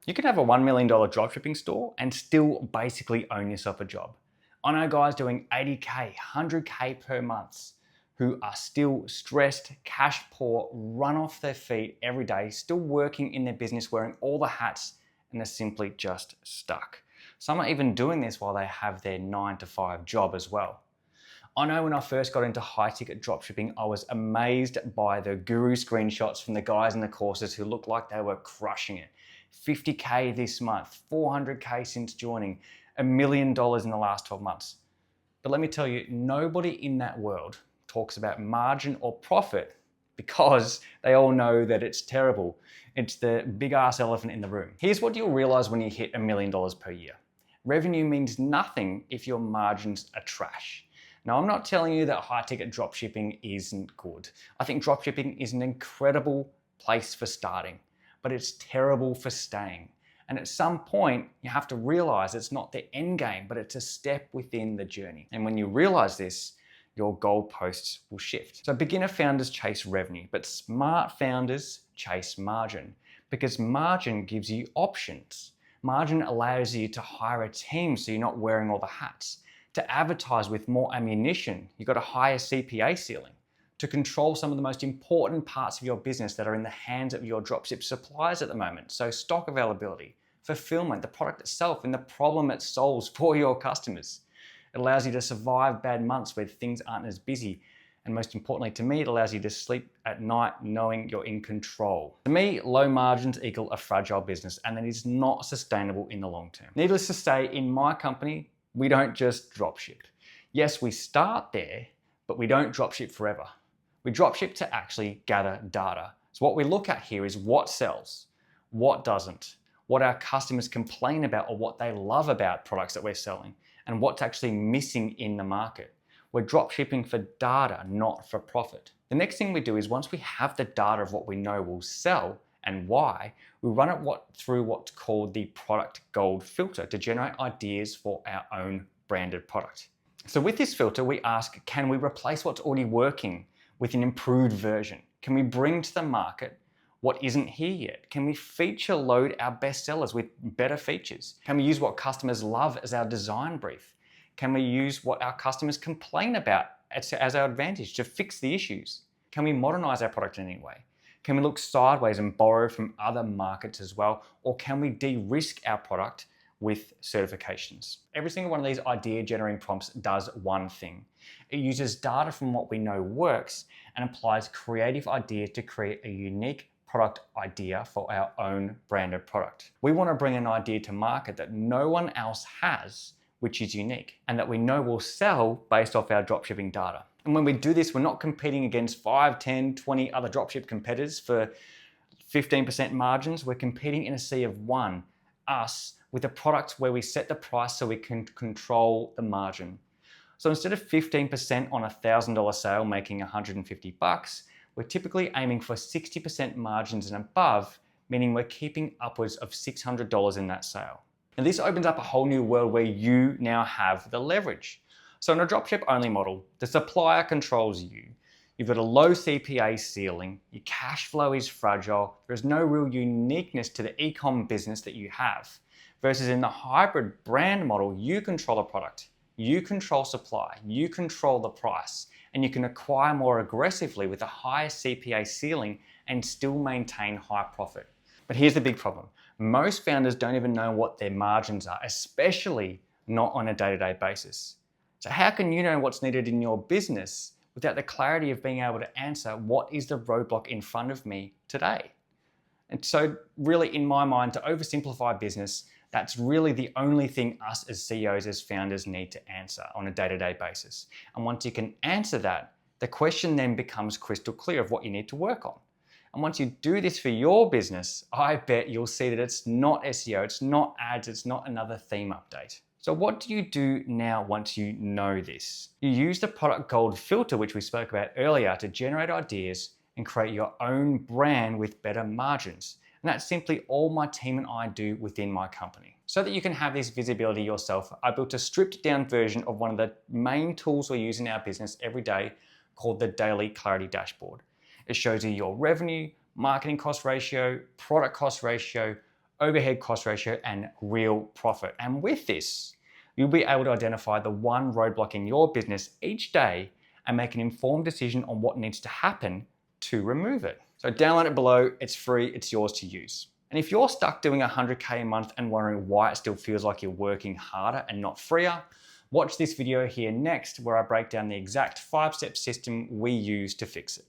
You can have a $1 million dropshipping store and still basically own yourself a job. I know guys doing 80K, 100K per month who are still stressed, cash poor, run off their feet every day, still working in their business, wearing all the hats, and they're simply just stuck. Some are even doing this while they have their 9-to-5 job as well. I know when I first got into high-ticket dropshipping, I was amazed by the guru screenshots from the guys in the courses who looked like they were crushing it. 50K this month, 400K since joining, $1 million in the last 12 months. But let me tell you, nobody in that world talks about margin or profit because they all know that it's terrible. It's the big ass elephant in the room. Here's what you'll realize when you hit $1 million per year. Revenue means nothing if your margins are trash. Now, I'm not telling you that high-ticket dropshipping isn't good. I think dropshipping is an incredible place for starting, but it's terrible for staying. And at some point, you have to realize it's not the end game, but it's a step within the journey. And when you realize this, your goalposts will shift. So beginner founders chase revenue, but smart founders chase margin, because margin gives you options. Margin allows you to hire a team so you're not wearing all the hats. To advertise with more ammunition, you've got a higher CPA ceiling. To control some of the most important parts of your business that are in the hands of your dropship suppliers at the moment. So stock availability, fulfillment, the product itself, and the problem it solves for your customers. It allows you to survive bad months where things aren't as busy. And most importantly to me, it allows you to sleep at night knowing you're in control. To me, low margins equal a fragile business, and that is not sustainable in the long term. Needless to say, in my company, we don't just dropship. Yes, we start there, but we don't dropship forever. We dropship to actually gather data. So what we look at here is what sells, what doesn't, what our customers complain about or what they love about products that we're selling, and what's actually missing in the market. We're dropshipping for data, not for profit. The next thing we do is once we have the data of what we know will sell and why, we run it through what's called the product gold filter to generate ideas for our own branded product. So with this filter, we ask, can we replace what's already working with an improved version? Can we bring to the market what isn't here yet? Can we feature load our best sellers with better features? Can we use what customers love as our design brief? Can we use what our customers complain about as our advantage to fix the issues? Can we modernize our product in any way? Can we look sideways and borrow from other markets as well? Or can we de-risk our product with certifications? Every single one of these idea generating prompts does one thing. It uses data from what we know works and applies creative ideas to create a unique product idea for our own branded product. We want to bring an idea to market that no one else has, which is unique, and that we know will sell based off our dropshipping data. And when we do this, we're not competing against 5, 10, 20 other dropship competitors for 15% margins. We're competing in a sea of one, us, with a product where we set the price so we can control the margin. So instead of 15% on a $1,000 sale making $150, we're typically aiming for 60% margins and above, meaning we're keeping upwards of $600 in that sale. And this opens up a whole new world where you now have the leverage. So in a dropship only model, the supplier controls you. You've got a low CPA ceiling, your cash flow is fragile, there's no real uniqueness to the ecom business that you have. Versus in the hybrid brand model, you control the product, you control supply, you control the price, and you can acquire more aggressively with a higher CPA ceiling and still maintain high profit. But here's the big problem. Most founders don't even know what their margins are, especially not on a day-to-day basis. So how can you know what's needed in your business without the clarity of being able to answer what is the roadblock in front of me today? And so really in my mind, to oversimplify business, that's really the only thing us as CEOs, as founders need to answer on a day-to-day basis. And once you can answer that, the question then becomes crystal clear of what you need to work on. And once you do this for your business, I bet you'll see that it's not SEO, it's not ads, it's not another theme update. So what do you do now once you know this? You use the product gold filter, which we spoke about earlier, to generate ideas and create your own brand with better margins. And that's simply all my team and I do within my company. So that you can have this visibility yourself, I built a stripped down version of one of the main tools we use in our business every day called the Daily Clarity Dashboard. It shows you your revenue, marketing cost ratio, product cost ratio, overhead cost ratio, and real profit. And with this, you'll be able to identify the one roadblock in your business each day and make an informed decision on what needs to happen to remove it. So download it below, it's free, it's yours to use. And if you're stuck doing 100K a month and wondering why it still feels like you're working harder and not freer, watch this video here next where I break down the exact 5-step system we use to fix it.